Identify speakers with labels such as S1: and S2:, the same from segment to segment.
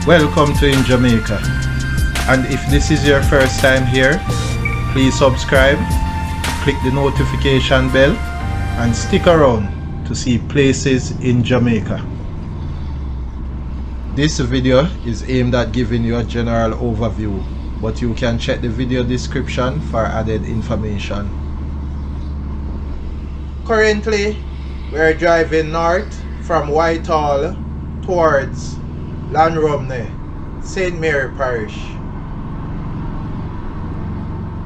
S1: Welcome to InJamaica, and if this is your first time here, please subscribe, click the notification bell and stick around to see places in Jamaica. This video is aimed at giving you a general overview, but you can check the video description for added information. Currently, we are driving north from Whitehall towards Llanrumney, St. Mary Parish.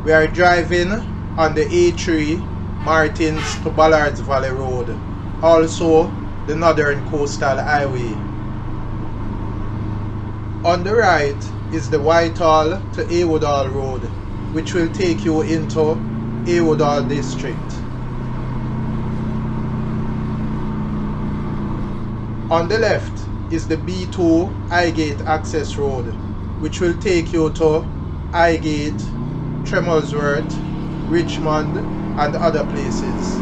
S1: We are driving on the A3 Martins to Ballards Valley Road, also the Northern Coastal Highway. On the right is the Whitehall to Awoodall Road, which will take you into Awoodall District. On the left is the B2 Highgate Access Road, which will take you to Highgate, Tremelsworth, Richmond and other places.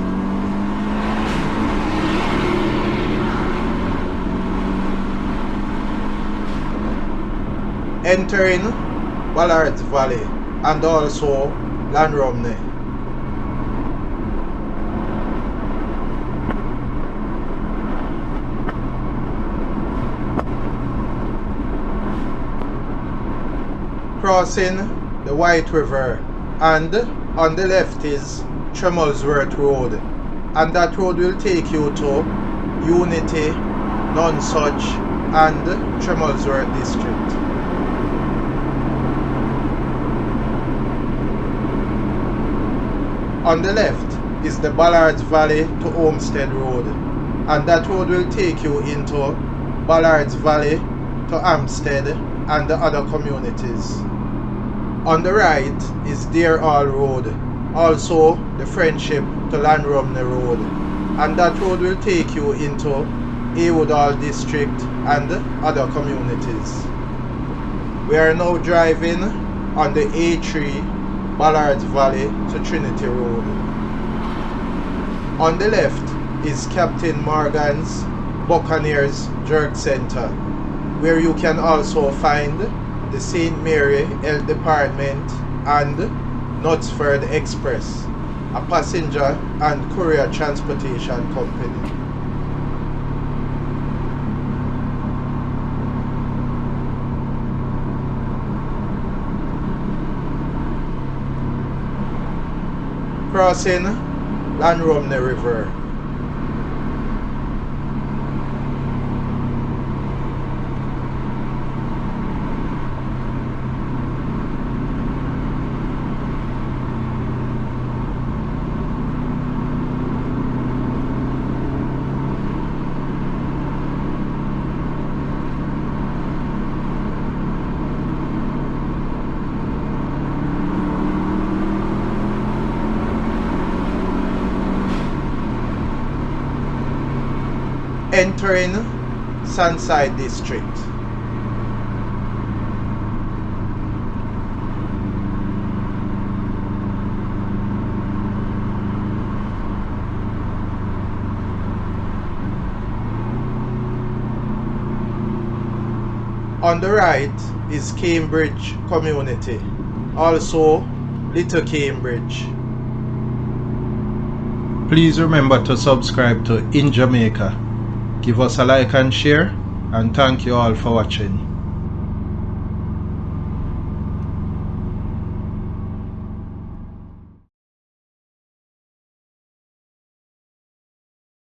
S1: Entering Ballards Valley and also Llanrumney. Crossing the White River, and on the left is Tremelsworth Road, and that road will take you to Unity, Nonsuch and Tremelsworth District. On the left is the Ballards Valley to Homestead Road, and that road will take you into Ballards Valley to Hampstead and the other communities. On the right is Deer Hall Road, also the Friendship to Llanrumney Road, and that road will take you into Awoodall District and other communities. We are now driving on the A3 Ballards Valley to Trinity Road. On the left is Captain Morgan's Buccaneers Jerk Center, where you can also find the St. Mary Health Department and Knutsford Express, a passenger and courier transportation company. Crossing Llanrumney River. Entering Sunside District. On the right is Cambridge Community, also Little Cambridge. Please remember to subscribe to InJamaica. Give us a like and share, and thank you all for watching.